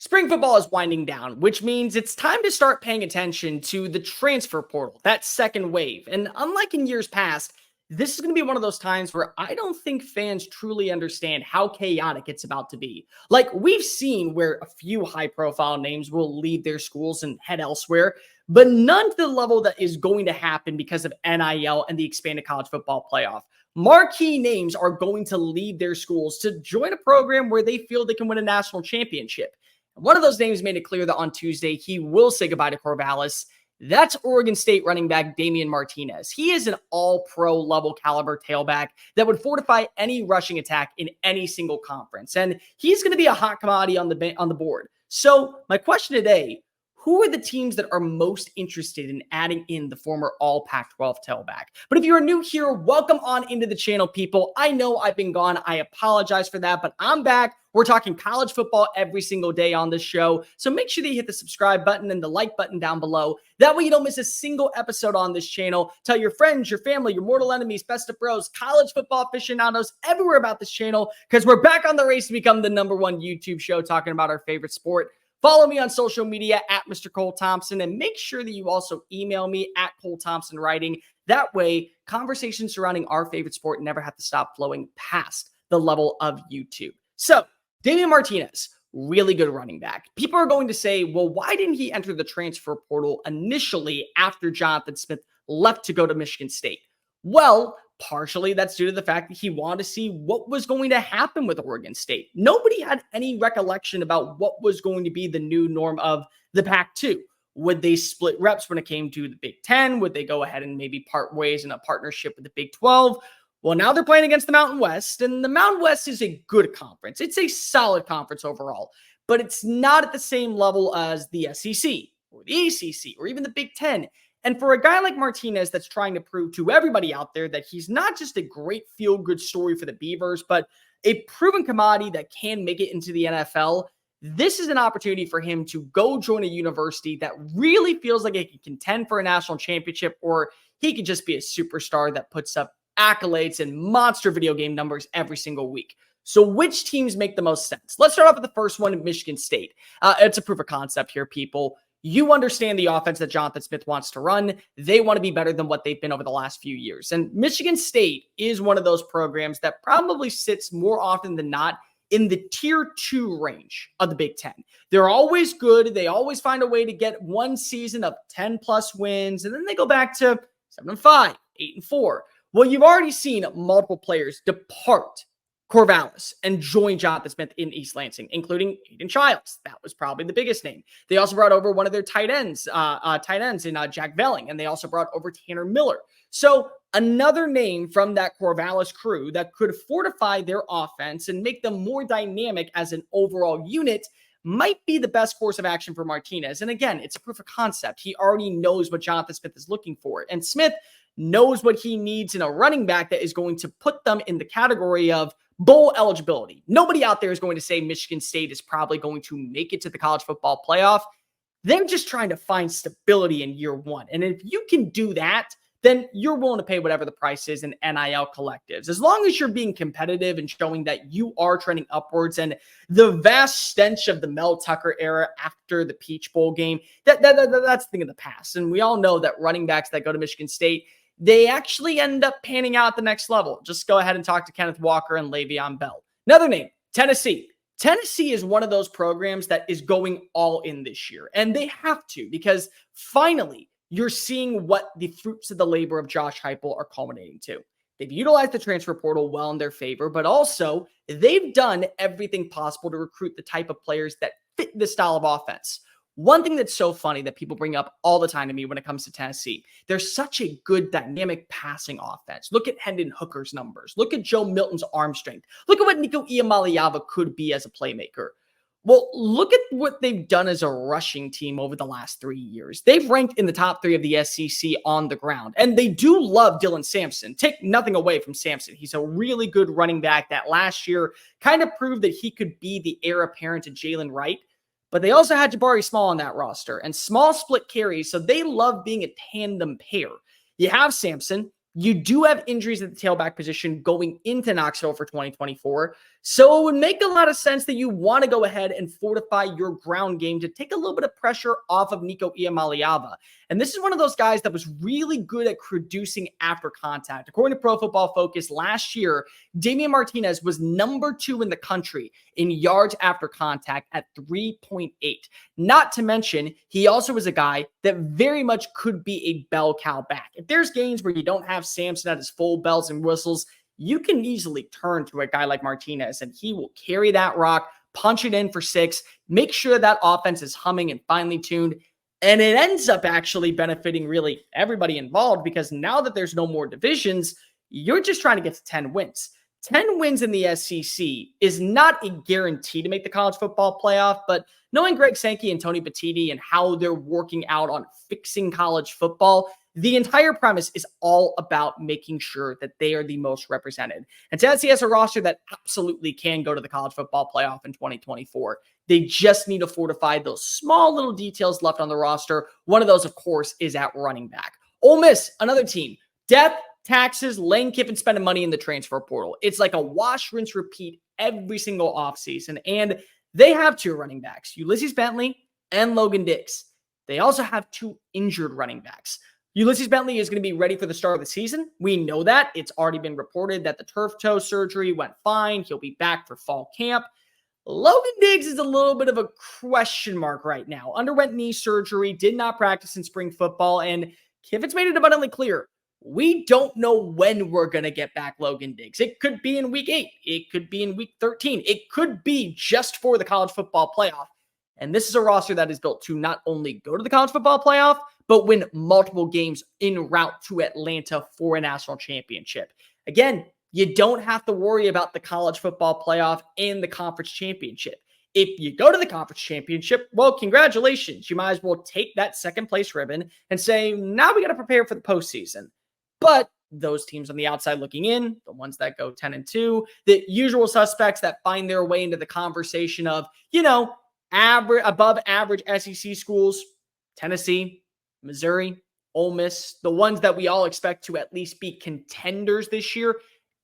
Spring football is winding down, which means it's time to start paying attention to the transfer portal, that second wave. And unlike in years past, this is going to be one of those times where I don't think fans truly understand how chaotic it's about to be. Like we've seen where a few high profile names will leave their schools and head elsewhere, but none to the level that is going to happen because of NIL and the expanded college football playoff. Marquee names are going to leave their schools to join a program where they feel they can win a national championship. One of those names made it clear that on Tuesday, he will say goodbye to Corvallis. That's Oregon State running back Damien Martinez. He is an all-pro level caliber tailback that would fortify any rushing attack in any single conference. And he's going to be a hot commodity on the board. So my question today, who are the teams that are most interested in adding in the former all Pac-12 tailback? But if you're new here, welcome on into the channel, people. I know I've been gone. I apologize for that, but I'm back. We're talking college football every single day on this show. So make sure that you hit the subscribe button and the like button down below. That way you don't miss a single episode on this channel. Tell your friends, your family, your mortal enemies, best of bros, college football aficionados, everywhere about this channel, because we're back on the race to become the #1 YouTube show talking about our favorite sport. Follow me on social media at Mr. Cole Thompson, and make sure that you also email me at Cole Thompson Writing. That way, conversations surrounding our favorite sport never have to stop flowing past the level of YouTube. So, Damien Martinez, really good running back. People are going to say, well, why didn't he enter the transfer portal initially after Jonathan Smith left to go to Michigan State? Well, partially that's due to the fact that he wanted to see what was going to happen with Oregon State. Nobody had any recollection about what was going to be the new norm of the Pac-2. Would they split reps when it came to the Big Ten? Would they go ahead and maybe part ways in a partnership with the Big 12? Well, now they're playing against the Mountain West, and the Mountain West is a good conference. It's a solid conference overall, but it's not at the same level as the SEC or the ACC or even the Big Ten. And for a guy like Martinez that's trying to prove to everybody out there that he's not just a great feel-good story for the Beavers, but a proven commodity that can make it into the NFL, this is an opportunity for him to go join a university that really feels like it can contend for a national championship, or he could just be a superstar that puts up accolades and monster video game numbers every single week. So which teams make the most sense? Let's start off with the first one, Michigan State. It's a proof of concept here, people. You understand the offense that Jonathan Smith wants to run. They want to be better than what they've been over the last few years. And Michigan State is one of those programs that probably sits more often than not in the tier 2 range of the Big Ten. They're always good. They always find a way to get one season of 10 plus wins, and then they go back to 7-5, 8-4. Well, you've already seen multiple players depart Corvallis and join Jonathan Smith in East Lansing, including Aiden Childs. That was probably the biggest name. They also brought over one of their tight ends in Jack Velling, and they also brought over Tanner Miller. So another name from that Corvallis crew that could fortify their offense and make them more dynamic as an overall unit might be the best course of action for Martinez. And again, it's a proof of concept. He already knows what Jonathan Smith is looking for. And Smith knows what he needs in a running back that is going to put them in the category of bowl eligibility. Nobody out there is going to say Michigan State is probably going to make it to the college football playoff. They're just trying to find stability in year one. And if you can do that, then you're willing to pay whatever the price is in NIL collectives. As long as you're being competitive and showing that you are trending upwards, and the vast stench of the Mel Tucker era after the Peach Bowl game, that's the thing of the past. And we all know that running backs that go to Michigan State, they actually end up panning out at the next level. Just go ahead and talk to Kenneth Walker and Le'Veon Bell. Another name, Tennessee. Tennessee is one of those programs that is going all in this year, and they have to, because finally you're seeing what the fruits of the labor of Josh Heupel are culminating to. They've utilized the transfer portal well in their favor, but also they've done everything possible to recruit the type of players that fit this style of offense. One thing that's so funny that people bring up all the time to me when it comes to Tennessee, they're such a good dynamic passing offense. Look at Hendon Hooker's numbers. Look at Joe Milton's arm strength. Look at what Nico Iamaleava could be as a playmaker. Well, look at what they've done as a rushing team over the last 3 years. They've ranked in the top 3 of the SEC on the ground, and they do love Dylan Sampson. Take nothing away from Sampson. He's a really good running back that last year kind of proved that he could be the heir apparent to Jalen Wright. But they also had Jabari Small on that roster, and Small split carries, so they love being a tandem pair. You have Sampson, You do have injuries at the tailback position going into Knoxville for 2024. So it would make a lot of sense that you want to go ahead and fortify your ground game to take a little bit of pressure off of Nico Iamaleava. And this is one of those guys that was really good at producing after contact. According to Pro Football Focus, last year, Damien Martinez was number 2 in the country in yards after contact at 3.8. Not to mention, he also is a guy that very much could be a bell cow back. If there's games where you don't have Sampson at his full bells and whistles, you can easily turn to a guy like Martinez and he will carry that rock, punch it in for 6, make sure that offense is humming and finely tuned. And it ends up actually benefiting really everybody involved because now that there's no more divisions, you're just trying to get to 10 wins. 10 wins in the SEC is not a guarantee to make the college football playoff, but knowing Greg Sankey and Tony Petitti and how they're working out on fixing college football, the entire premise is all about making sure that they are the most represented. And Tennessee has a roster that absolutely can go to the college football playoff in 2024. They just need to fortify those small little details left on the roster. One of those, of course, is at running back. Ole Miss, another team. Depth, taxes, Lane Kiffin spending money in the transfer portal. It's like a wash, rinse, repeat every single offseason. And they have 2 running backs, Ulysses Bentley and Logan Diggs. They also have 2 injured running backs. Ulysses Bentley is going to be ready for the start of the season. We know that. It's already been reported that the turf toe surgery went fine. He'll be back for fall camp. Logan Diggs is a little bit of a question mark right now. Underwent knee surgery, did not practice in spring football, and Kiffin's made it abundantly clear. We don't know when we're going to get back Logan Diggs. It could be in week 8. It could be in week 13. It could be just for the college football playoff. And this is a roster that is built to not only go to the college football playoff, but win multiple games en route to Atlanta for a national championship. Again, you don't have to worry about the college football playoff and the conference championship. If you go to the conference championship, well, congratulations. You might as well take that second place ribbon and say, now we got to prepare for the postseason. But those teams on the outside looking in, the ones that go 10-2, the usual suspects that find their way into the conversation of, above average SEC schools, Tennessee, Missouri, Ole Miss, the ones that we all expect to at least be contenders this year.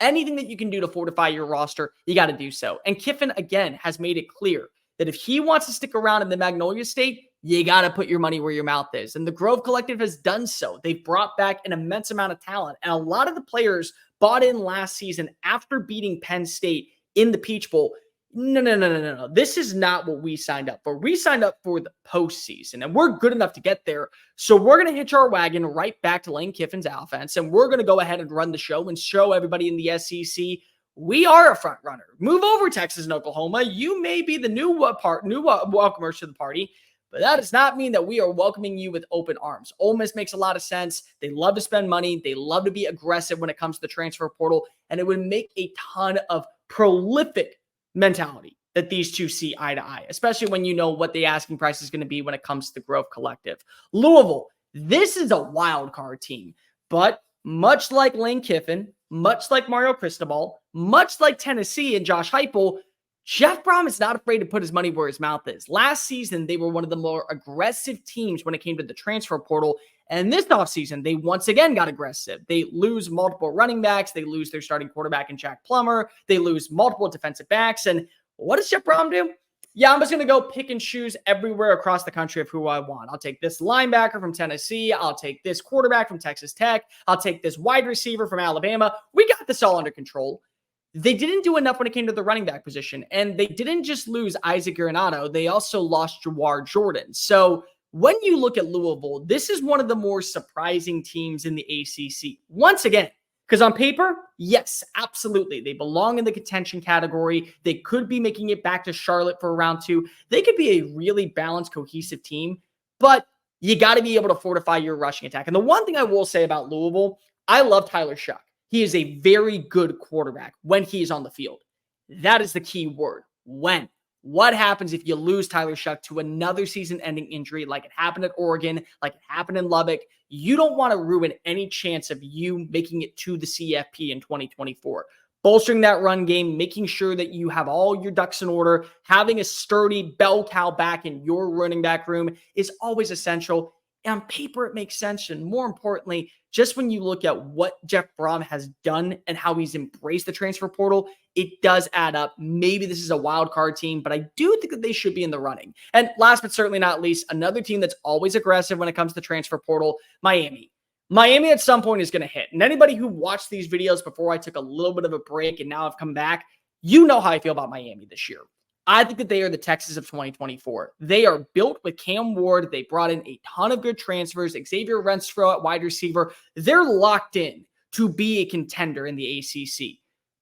Anything that you can do to fortify your roster, you got to do so. And Kiffin, again, has made it clear that if he wants to stick around in the Magnolia State, you got to put your money where your mouth is. And the Grove Collective has done so. They've brought back an immense amount of talent. And a lot of the players bought in last season after beating Penn State in the Peach Bowl. No. This is not what we signed up for. We signed up for the postseason, and we're good enough to get there. So we're going to hitch our wagon right back to Lane Kiffin's offense, and we're going to go ahead and run the show and show everybody in the SEC we are a front runner. Move over, Texas and Oklahoma. You may be the new welcomers to the party, but that does not mean that we are welcoming you with open arms. Ole Miss makes a lot of sense. They love to spend money. They love to be aggressive when it comes to the transfer portal, and it would make a ton of prolific mentality that these two see eye to eye, especially when you know what the asking price is going to be when it comes to the Grove Collective. Louisville, this is a wild card team, but much like Lane Kiffin, much like Mario Cristobal, much like Tennessee and Josh Heupel, Jeff Brom is not afraid to put his money where his mouth is. Last season, they were one of the more aggressive teams when it came to the transfer portal. And this offseason, they once again got aggressive. They lose multiple running backs. They lose their starting quarterback in Jack Plummer. They lose multiple defensive backs. And what does Jeff Brom do? Yeah, I'm just going to go pick and choose everywhere across the country of who I want. I'll take this linebacker from Tennessee. I'll take this quarterback from Texas Tech. I'll take this wide receiver from Alabama. We got this all under control. They didn't do enough when it came to the running back position. And they didn't just lose Isaac Granado. They also lost Jawar Jordan. So when you look at Louisville, this is one of the more surprising teams in the ACC. Once again, because on paper, yes, absolutely. They belong in the contention category. They could be making it back to Charlotte for round 2. They could be a really balanced, cohesive team, but you got to be able to fortify your rushing attack. And the one thing I will say about Louisville, I love Tyler Shuck. He is a very good quarterback when he is on the field. That is the key word. When. What happens if you lose Tyler Shuck to another season-ending injury like it happened at Oregon, like it happened in Lubbock? You don't want to ruin any chance of you making it to the CFP in 2024. Bolstering that run game, making sure that you have all your ducks in order, having a sturdy bell cow back in your running back room is always essential. And on paper, it makes sense. And more importantly, just when you look at what Jeff Brom has done and how he's embraced the transfer portal, it does add up. Maybe this is a wild card team, but I do think that they should be in the running. And last but certainly not least, another team that's always aggressive when it comes to transfer portal, Miami. Miami at some point is going to hit. And anybody who watched these videos before I took a little bit of a break and now I've come back, you know how I feel about Miami this year. I think that they are the Texas of 2024. They are built with Cam Ward. They brought in a ton of good transfers. Xavier Renfro at wide receiver. They're locked in to be a contender in the ACC.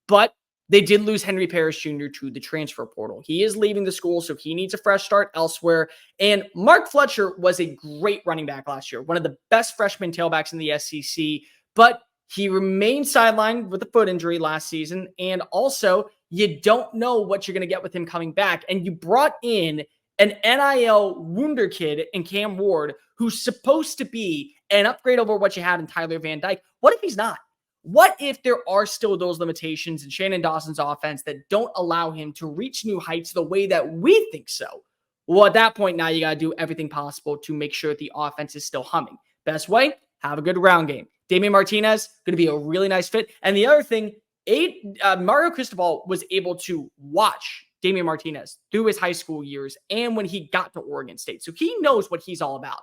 But they did lose Henry Parrish Jr. to the transfer portal. He is leaving the school, so he needs a fresh start elsewhere. And Mark Fletcher was a great running back last year, one of the best freshman tailbacks in the SEC. But he remained sidelined with a foot injury last season. And also, you don't know what you're going to get with him coming back. And you brought in an NIL wunderkid in Cam Ward, who's supposed to be an upgrade over what you had in Tyler Van Dyke. What if he's not? What if there are still those limitations in Shannon Dawson's offense that don't allow him to reach new heights the way that we think so? Well, at that point, now you got to do everything possible to make sure the offense is still humming. Best way, have a good round game. Damien Martinez, going to be a really nice fit. And the other thing, Mario Cristobal was able to watch Damien Martinez through his high school years and when he got to Oregon State. So he knows what he's all about.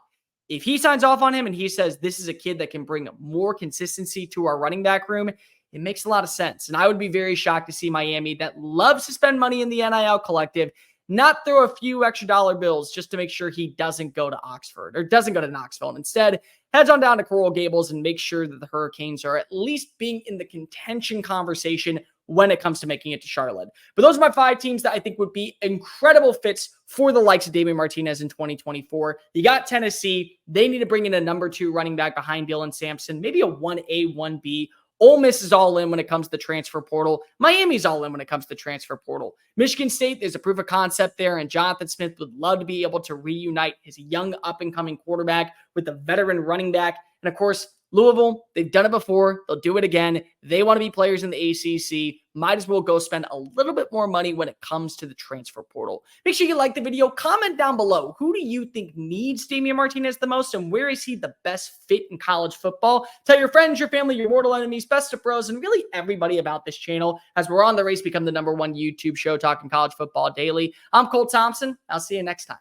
If he signs off on him and he says, this is a kid that can bring more consistency to our running back room, it makes a lot of sense. And I would be very shocked to see Miami, that loves to spend money in the NIL collective, not throw a few extra dollar bills just to make sure he doesn't go to Oxford or doesn't go to Knoxville. And instead, heads on down to Coral Gables and make sure that the Hurricanes are at least being in the contention conversation when it comes to making it to Charlotte. But those are my 5 teams that I think would be incredible fits for the likes of Damien Martinez in 2024. You got Tennessee. They need to bring in a number 2 running back behind Dylan Sampson, maybe a 1A, 1B. Ole Miss is all in when it comes to the transfer portal. Miami's all in when it comes to the transfer portal. Michigan State, there's a proof of concept there, and Jonathan Smith would love to be able to reunite his young up-and-coming quarterback with a veteran running back. And of course, Louisville, they've done it before. They'll do it again. They want to be players in the ACC. Might as well go spend a little bit more money when it comes to the transfer portal. Make sure you like the video. Comment down below. Who do you think needs Damien Martinez the most, and where is he the best fit in college football? Tell your friends, your family, your mortal enemies, best of bros, and really everybody about this channel as we're on the race to become the #1 YouTube show talking college football daily. I'm Cole Thompson. I'll see you next time.